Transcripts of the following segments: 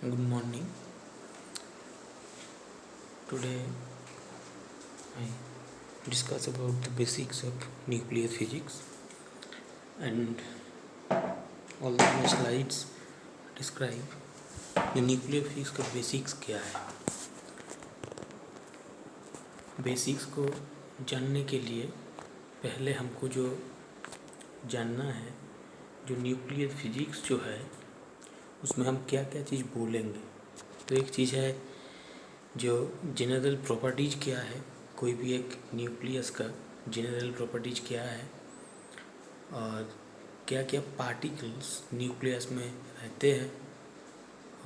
Good morning. Today I discuss about the basics of nuclear physics, and all my slides describe the nuclear physics का basics क्या है। Basics को जानने के लिए पहले हमको जो जानना है, जो न्यूक्लियर फिजिक्स जो है उसमें हम क्या क्या चीज़ बोलेंगे। तो एक चीज़ है जो जनरल प्रॉपर्टीज क्या है, कोई भी एक न्यूक्लियस का जनरल प्रॉपर्टीज क्या है और क्या क्या पार्टिकल्स न्यूक्लियस में रहते हैं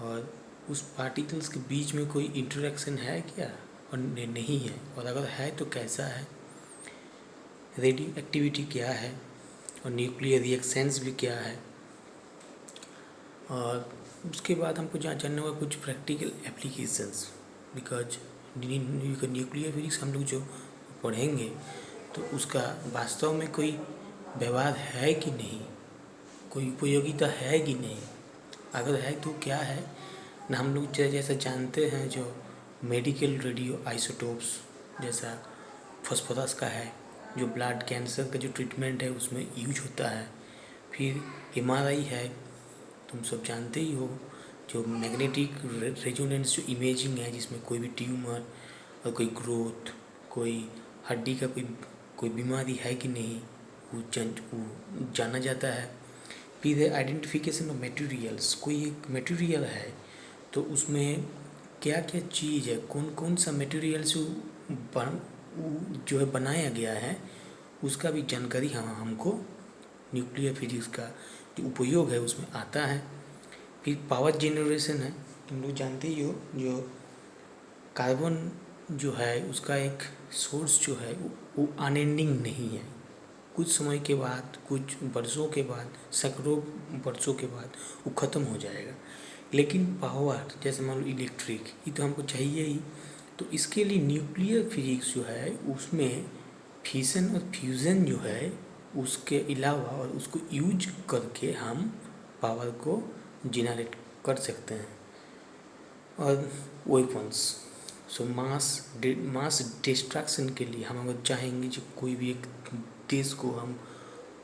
और उस पार्टिकल्स के बीच में कोई इंटरेक्शन है क्या और नहीं है, और अगर है तो कैसा है, रेडियो एक्टिविटी क्या है और न्यूक्लियर रिएक्शंस भी क्या है। और उसके बाद हमको जानना होगा कुछ practical applications, because nuclear physics हम लोग जो पढ़ेंगे तो उसका वास्तव में कोई व्यवहार है कि नहीं, कोई उपयोगिता है कि नहीं, अगर है तो क्या है ना। हम लोग जैसा जानते हैं जो मेडिकल रेडियो आइसोटोप्स जैसा फॉस्फोरस का है, जो ब्लड कैंसर का जो ट्रीटमेंट है उसमें यूज होता है। फिर एमआरआई है, तुम सब जानते ही हो, जो मैग्नेटिक रेजोनेंस जो इमेजिंग है जिसमें कोई भी ट्यूमर और कोई ग्रोथ, कोई हड्डी का कोई बीमारी है कि नहीं वो जाना जाता है। फिर है आइडेंटिफिकेशन ऑफ मटेरियल्स, कोई एक मटेरियल है तो उसमें क्या क्या चीज़ है, कौन कौन सा मटेरियल से जो है बनाया गया है, उसका भी जानकारी हमको न्यूक्लियर फिजिक्स का जो उपयोग है उसमें आता है। फिर पावर जनरेशन है, तुम लोग जानते ही हो, जो कार्बन जो है उसका एक सोर्स जो है वो अनएंडिंग नहीं है, कुछ समय के बाद, कुछ वर्षों के बाद, सैकड़ों वर्षों के बाद वो ख़त्म हो जाएगा। लेकिन पावर जैसे मान लो इलेक्ट्रिक, ये तो हमको चाहिए ही, तो इसके लिए न्यूक्लियर फिजिक्स जो है उसमें फिशन और फ्यूज़न जो है उसके अलावा और उसको यूज करके हम पावर को जनरेट कर सकते हैं। और वेपन्स, सो मास डिस्ट्रक्शन के लिए हम अगर चाहेंगे जो कोई भी एक देश को हम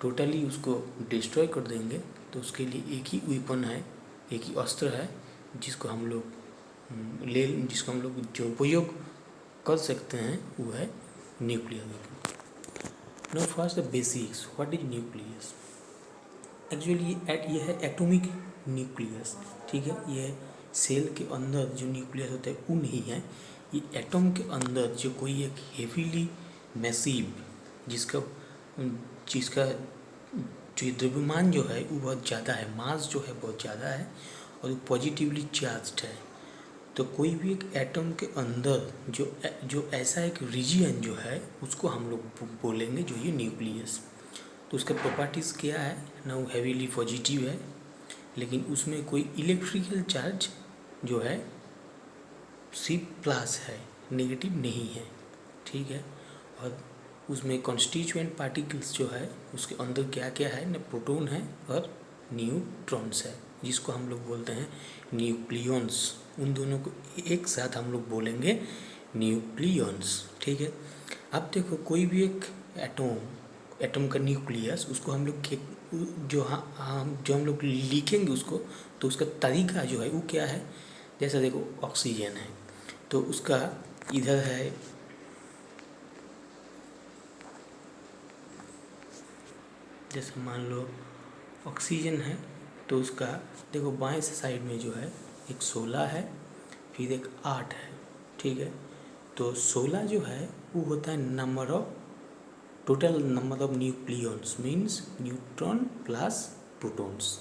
टोटली उसको डिस्ट्रॉय कर देंगे तो उसके लिए एक ही वेपन है, एक ही अस्त्र है जिसको हम लोग जो उपयोग कर सकते हैं वो है nuclear weapon. Now first the basics, what is nucleus. Actually ये है एटॉमिक न्यूक्लियस, ठीक है। ये सेल के अंदर जो न्यूक्लियस होता है वो नहीं है, ये एटम के अंदर जो कोई एक हेवीली मैसिव जिसका जिसका जो द्रव्यमान जो है वो बहुत ज़्यादा है, मास जो है बहुत ज़्यादा है और वो पॉजिटिवली चार्ज्ड है। तो कोई भी एक एटम के अंदर जो ऐसा एक रीजन जो है उसको हम लोग बोलेंगे जो ये न्यूक्लियस। तो उसका प्रॉपर्टीज़ क्या है ना, वो हैवीली पॉजिटिव है, लेकिन उसमें कोई इलेक्ट्रिकल चार्ज जो है C+ है, नेगेटिव नहीं है, ठीक है। और उसमें कॉन्स्टिट्यूएंट पार्टिकल्स जो है उसके अंदर क्या क्या है ना, प्रोटॉन है और न्यूट्रॉन्स है, जिसको हम लोग बोलते हैं न्यूक्लियॉन्स। उन दोनों को एक साथ हम लोग बोलेंगे न्यूक्लियॉन्स, ठीक है। अब देखो कोई भी एक एटम का न्यूक्लियस, उसको हम लोग जो हम लोग लिखेंगे उसको, तो उसका तरीका जो है वो क्या है, जैसा देखो ऑक्सीजन है तो उसका इधर है जैसे मान लो ऑक्सीजन है तो उसका देखो बाएं साइड में जो है एक 16 है, फिर एक 8 है, ठीक है। तो 16 जो है वो होता है number of total number of nucleons, means neutron plus protons,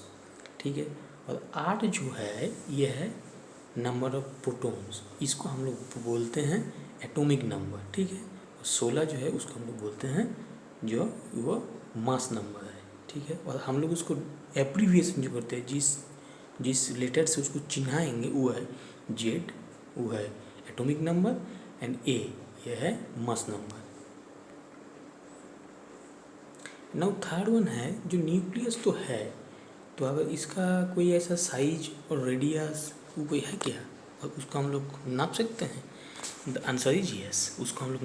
ठीक है। और 8 जो है ये है नंबर ऑफ प्रोटॉन्स, इसको हम लोग बोलते हैं एटॉमिक नंबर, ठीक है। और 16 जो है उसको हम लोग बोलते हैं जो वो मास नंबर है, ठीक है। और हम लोग उसको एब्रीविएशन जो करते हैं, जिस लेटर से उसको चिन्हाएंगे वो है Z, वो है एटॉमिक नंबर, एंड A ये है mass number. Now third one है जो न्यूक्लियस तो है, तो अगर इसका कोई ऐसा साइज और रेडियस वो कोई है क्या, और उसको हम लोग नाप सकते हैं? द आंसर इज यस, उसको हम लोग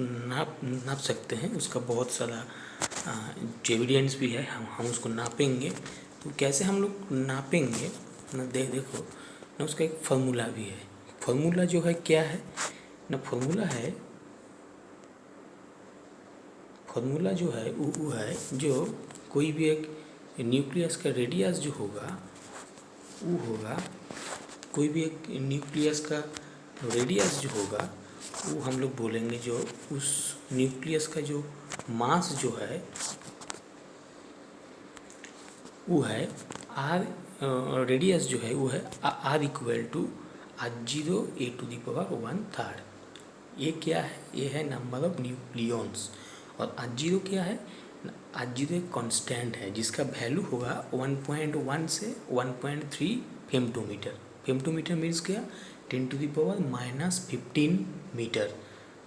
नाप सकते हैं। उसका बहुत सारा एविडेंस भी है, हम उसको नापेंगे। तो कैसे हम लोग नापेंगे ना, देखो ना, उसका एक फार्मूला भी है। फार्मूला जो है क्या है ना, फार्मूला जो है वो है, जो कोई भी एक न्यूक्लियस का रेडियस जो होगा वो होगा, कोई भी एक न्यूक्लियस का रेडियस जो होगा वो हम लोग बोलेंगे, जो उस न्यूक्लियस का जो मास जो है वो है आर, रेडियस जो है वो है are equal to H0 A⁻⁴। ये क्या है? ये है नंबर ऑफ न्यूक्लियॉन्स। और H0 क्या है? H0 एक कांस्टेंट है जिसका वैल्यू होगा 1.1 से 1.3 फेम्टोमीटर। फेम्टोमीटर मीन्स क्या? 10⁻⁻15 मीटर,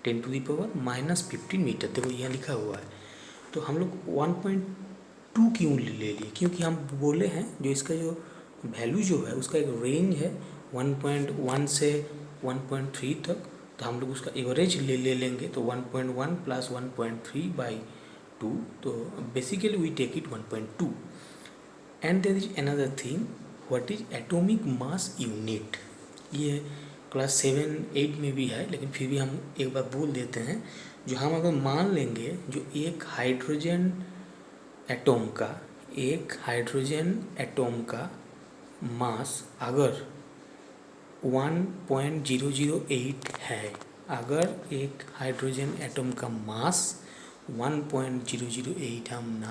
10⁻⁻15 मीटर। देखो यहाँ लिखा हुआ है। तो हम लोग 1.2 क्यों ले लिए? क्योंकि हम बोले हैं जो इसका जो वैल्यू जो है उसका एक रेंज है 1.1 से 1.3 तक। तो हम लोग उसका एवरेज ले लेंगे। तो 1.1 प्लस 1.3/2, तो basically we take it 1.2। And there is another thing, what is atomic mass unit. ये क्लास 7-8 में भी है, लेकिन फिर भी हम एक बार बोल देते हैं। जो हम अगर मान लेंगे जो एक हाइड्रोजन एटॉम का मास अगर 1.008 है, अगर एक हाइड्रोजन एटॉम का मास 1.008 हम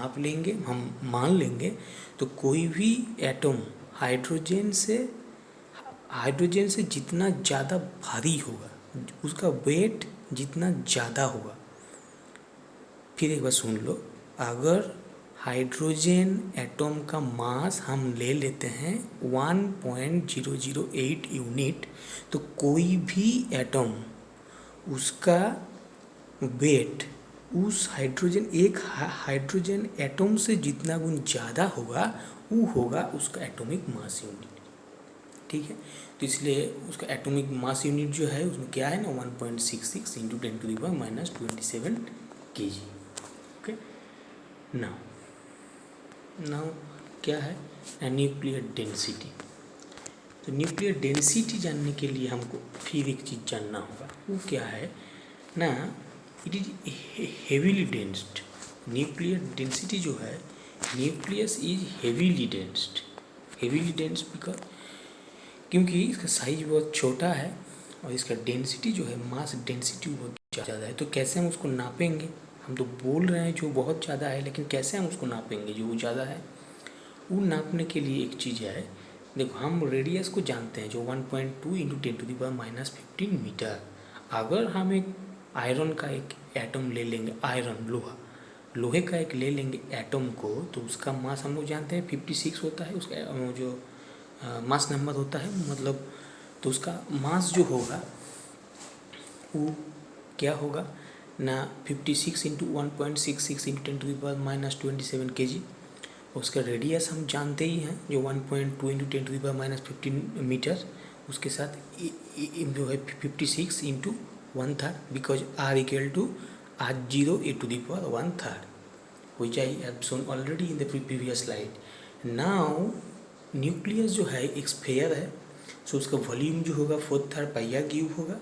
मान लेंगे, तो कोई भी एटॉम हाइड्रोजन से जितना ज़्यादा भारी होगा, उसका वेट जितना ज़्यादा होगा। फिर एक बार सुन लो, अगर हाइड्रोजन एटॉम का मास हम ले लेते हैं 1.008 यूनिट, तो कोई भी एटॉम उसका वेट उस हाइड्रोजन एटॉम से जितना गुण ज़्यादा होगा वो होगा उसका एटॉमिक मास यूनिट। ठीक है, तो इसलिए उसका एटॉमिक मास यूनिट जो है उसमें क्या है ना, 1.66 × 10⁻27 kg। ओके, नाउ क्या है न्यूक्लियर डेंसिटी। तो न्यूक्लियर डेंसिटी जानने के लिए हमको फिर एक चीज़ जानना होगा, वो क्या है ना, it is heavily densed. Nuclear density जो है, nucleus is heavily densed because क्योंकि इसका साइज बहुत छोटा है और इसका डेंसिटी जो है, मास डेंसिटी बहुत ज़्यादा है। तो कैसे हम उसको नापेंगे? हम तो बोल रहे हैं जो बहुत ज़्यादा है, लेकिन कैसे हम उसको नापेंगे जो वो ज़्यादा है? वो नापने के लिए एक चीज़ है। देखो, हम रेडियस को जानते हैं जो 1.2 × 10⁻⁻15 मीटर। अगर हम एक आयरन का एक एटम ले लेंगे, लोहे का एक ले लेंगे एटम को, तो उसका मास हम लोग जानते हैं 56 होता है, उसका जो मास नंबर होता है मतलब। तो उसका मास जो होगा वो क्या होगा ना, 56 × 1.66 × 10⁻⁻27 kg। उसका रेडियस हम जानते ही हैं जो 1.2 × 10⁻⁻15 मीटर। उसके साथ जो है 56 × 1/3 because R equal to H0 A⁻⁴, which I have shown already in the previous slide. Now nucleus जो है एक स्फेयर है, सो उसका वॉल्यूम जो होगा 4/3 πr³ होगा।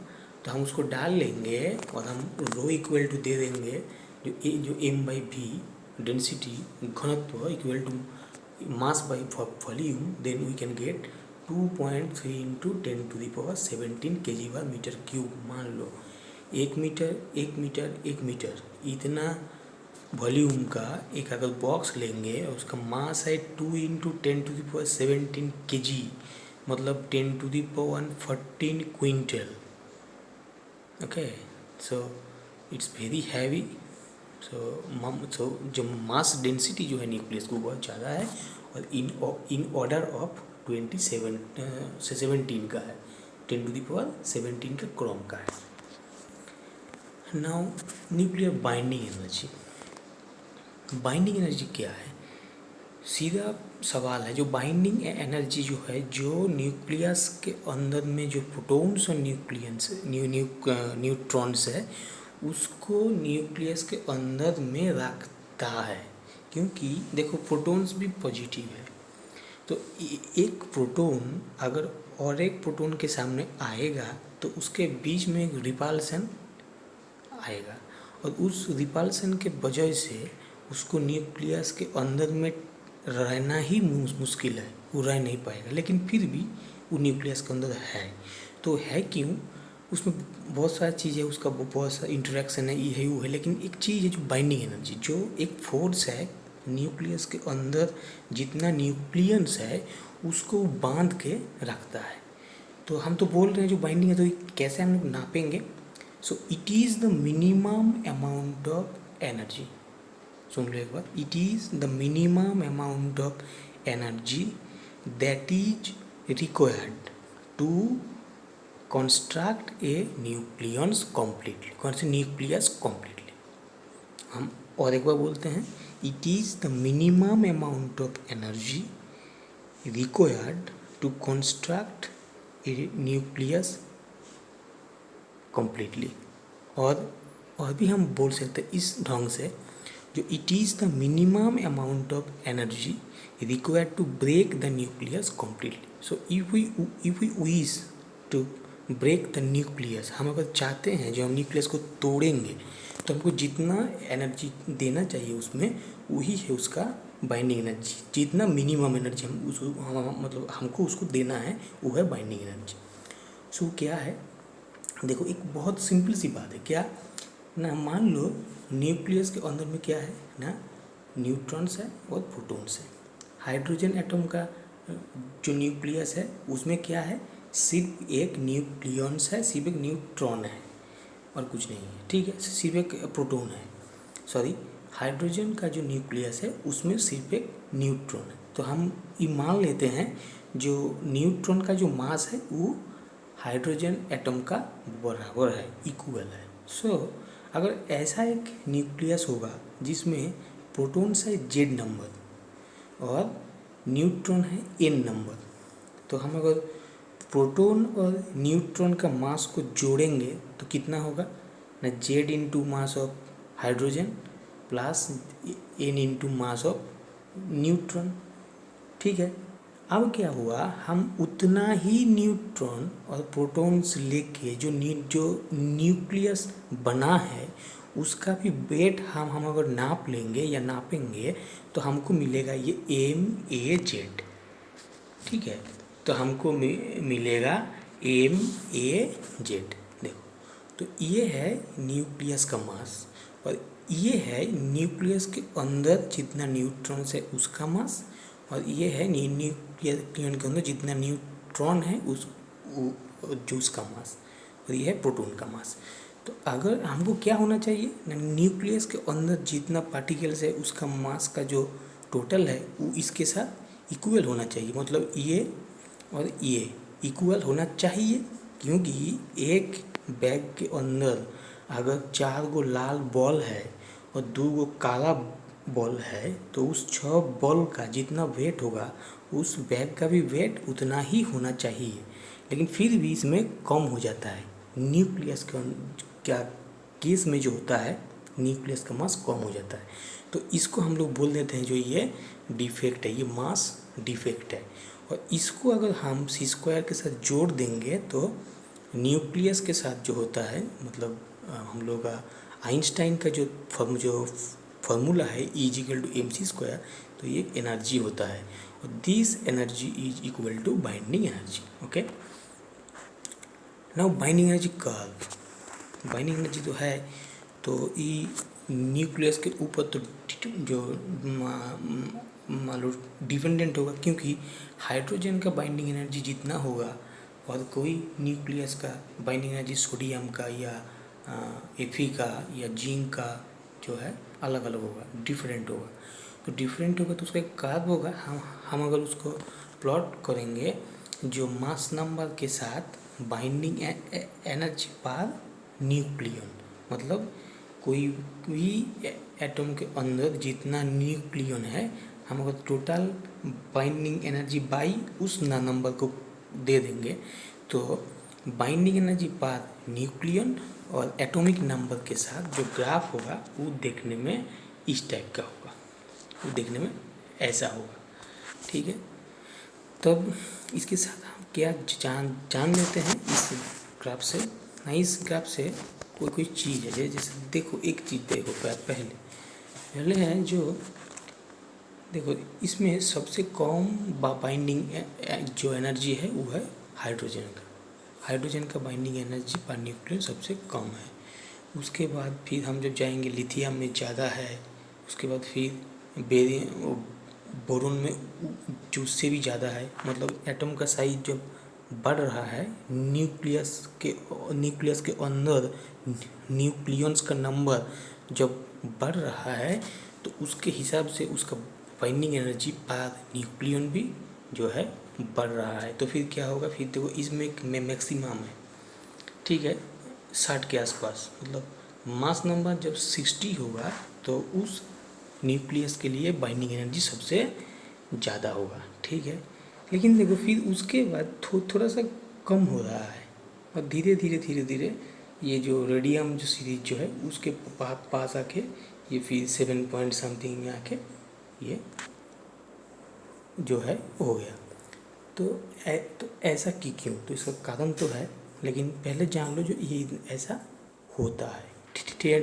तो हम उसको डाल लेंगे और हम रो इक्वल टू दे देंगे जो m/v डेंसिटी घनत्व equal to mass by volume, then we can get 2.3 × 10⁻17 kg/m³। मान लो 1 मीटर इतना वॉल्यूम का एक अगर बॉक्स लेंगे और उसका मास है 2 × 10⁻17 kg, मतलब 10⁻14 क्विंटल। Okay, so it's very heavy. So जो मास डेंसिटी जो है न्यूक्लियस को बहुत ज़्यादा है और इन ऑर्डर ऑफ 17 का है, 10⁻17 का क्रॉम का है। नाउ न्यूक्लियर बाइंडिंग एनर्जी क्या है? सीधा सवाल है, जो बाइंडिंग एनर्जी जो है, जो न्यूक्लियस के अंदर में जो प्रोटॉन्स और न्यूट्रॉन्स है, उसको न्यूक्लियस के अंदर में रखता है। क्योंकि देखो प्रोटॉन्स भी पॉजिटिव है, तो एक प्रोटॉन अगर और एक प्रोटॉन के सामने आएगा तो उसके बीच में एक रिपल्सन आएगा, और उस रिपल्सन के वजह से उसको न्यूक्लियस के अंदर में रहना ही मुश्किल है, वो रह नहीं पाएगा। लेकिन फिर भी वो न्यूक्लियस के अंदर है। तो है क्यों? उसमें बहुत सारी चीज़ें, उसका बहुत सारा इंटरेक्शन है, ये है वो है। लेकिन एक चीज़ है जो बाइंडिंग एनर्जी, जो एक फोर्स है न्यूक्लियस के अंदर, जितना न्यूक्लियस है उसको बांध के रखता है। तो हम तो बोल रहे हैं जो बाइंडिंग है, तो कैसे हम लोग नापेंगे? So it is the minimum amount of energy. सुन लो एक बार, it is the minimum amount of energy that is required to construct a nucleus completely. कौन से न्यूक्लियस कम्प्लीटली? हम और एक बार बोलते हैं, it is the minimum amount of energy required to construct a nucleus completely. और भी हम बोल सकते हैं इस ढंग से, जो it is the minimum amount of energy required to break the nucleus completely. So if we wish to break the nucleus, हम अगर चाहते हैं जो हम न्यूक्लियस को तोड़ेंगे, तो हमको जितना एनर्जी देना चाहिए उसमें, वही है उसका बाइंडिंग एनर्जी। जितना मिनिमम एनर्जी मतलब हमको उसको देना है, वो है बाइंडिंग एनर्जी। सो क्या है, देखो एक बहुत सिंपल सी बात है। क्या ना, मान लो न्यूक्लियस के अंदर में क्या है ना, न्यूट्रॉन्स है और प्रोटॉन्स है। हाइड्रोजन एटम का जो न्यूक्लियस है उसमें क्या है, सिर्फ एक न्यूक्लियस है, सिर्फ एक न्यूट्रॉन है और कुछ नहीं है। ठीक है, सिर्फ एक प्रोटॉन है। सॉरी, हाइड्रोजन का जो न्यूक्लियस है उसमें सिर्फ एक न्यूट्रॉन है। तो हम ये मान लेते हैं जो न्यूट्रॉन का जो मास है वो हाइड्रोजन एटम का बराबर है, इक्वल है। सो अगर ऐसा एक न्यूक्लियस होगा जिसमें प्रोटॉन्स है Z नंबर और न्यूट्रॉन है N नंबर, तो हम अगर प्रोटॉन और न्यूट्रॉन का मास को जोड़ेंगे तो कितना होगा ना, Z into mass of hydrogen plus N into mass of neutron. ठीक है, अब क्या हुआ, हम उतना ही न्यूट्रॉन और प्रोटॉन्स लेके जो न्यूक्लियस बना है उसका भी वेट हम अगर नाप लेंगे या नापेंगे तो हमको मिलेगा ये MaZ। ठीक है, तो हमको मिलेगा MaZ। देखो, तो ये है न्यूक्लियस का मास, और ये है न्यूक्लियस के अंदर जितना न्यूट्रॉन्स है उसका मास, और ये है न्यूक्लियस के अंदर जितना न्यूट्रॉन है जो उसका मास, और ये है प्रोटॉन का मास। तो अगर हमको क्या होना चाहिए, न्यूक्लियस के अंदर जितना पार्टिकल्स है उसका मास का जो टोटल है वो इसके साथ इक्वल होना चाहिए। मतलब ये और ये इक्वल होना चाहिए, क्योंकि एक बैग के अंदर अगर 4 गो लाल बॉल है और 2 गो काला बॉल है, तो उस 6 बॉल का जितना वेट होगा उस बैग का भी वेट उतना ही होना चाहिए। लेकिन फिर भी इसमें कम हो जाता है। न्यूक्लियस का केस में जो होता है, न्यूक्लियस का मास कम हो जाता है। तो इसको हम लोग बोल देते हैं जो ये डिफेक्ट है, ये मास डिफेक्ट है। और इसको अगर हम C² के साथ जोड़ देंगे तो न्यूक्लियस के साथ जो होता है, मतलब हम लोग का आइंस्टाइन का जो फार्मूला है E=mc², तो ये एनर्जी होता है, और this energy is equal to binding energy. Okay, now binding energy curve. Binding energy तो है, तो ये न्यूक्लियस के ऊपर तो जो मान लो डिपेंडेंट होगा, क्योंकि हाइड्रोजन का बाइंडिंग एनर्जी जितना होगा और कोई न्यूक्लियस का बाइंडिंग एनर्जी सोडियम का या Fe का या जिंक का जो है अलग अलग होगा, डिफरेंट होगा। तो डिफरेंट होगा तो उसका एक कर्व होगा। हम अगर उसको प्लॉट करेंगे जो मास नंबर के साथ बाइंडिंग एनर्जी पर न्यूक्लियन, मतलब कोई भी एटम के अंदर जितना न्यूक्लियन है हम अगर टोटल बाइंडिंग एनर्जी बाई उस नंबर को दे देंगे तो बाइंडिंग एनर्जी पाथ न्यूक्लियन और एटॉमिक नंबर के साथ जो ग्राफ होगा वो देखने में इस टाइप का होगा, वो देखने में ऐसा होगा। ठीक है, तब इसके साथ हम क्या जान लेते हैं इस ग्राफ से। नहीं, इस ग्राफ से कोई चीज़ है, जैसे देखो एक चीज़ देखो पहले है जो देखो, इसमें सबसे कम बाइंडिंग जो एनर्जी है वो है हाइड्रोजन का बाइंडिंग एनर्जी पर न्यूक्लियन सबसे कम है। उसके बाद फिर हम जब जाएंगे लिथियम में ज़्यादा है, उसके बाद फिर बोरोन में जो उससे भी ज़्यादा है। मतलब एटम का साइज जब बढ़ रहा है, न्यूक्लियस के अंदर न्यूक्लियंस का नंबर जब बढ़ रहा है तो उसके हिसाब से उसका बाइंडिंग एनर्जी पर न्यूक्लियन भी जो है बढ़ रहा है। तो फिर क्या होगा, फिर देखो इसमें मैक्सिमम है, ठीक है, 60 के आसपास। मतलब मास नंबर जब 60 होगा तो उस न्यूक्लियस के लिए बाइंडिंग एनर्जी सबसे ज़्यादा होगा। ठीक है, लेकिन देखो फिर उसके बाद थोड़ा सा कम हो रहा है और धीरे धीरे ये जो रेडियम जो सीरीज जो है उसके पास आके ये फिर 7 पॉइंट समथिंग में आके ये जो है हो गया। तो ऐसा क्यों? तो इसका कारण तो है, लेकिन पहले जान लो जो ये ऐसा होता है। ठीक है,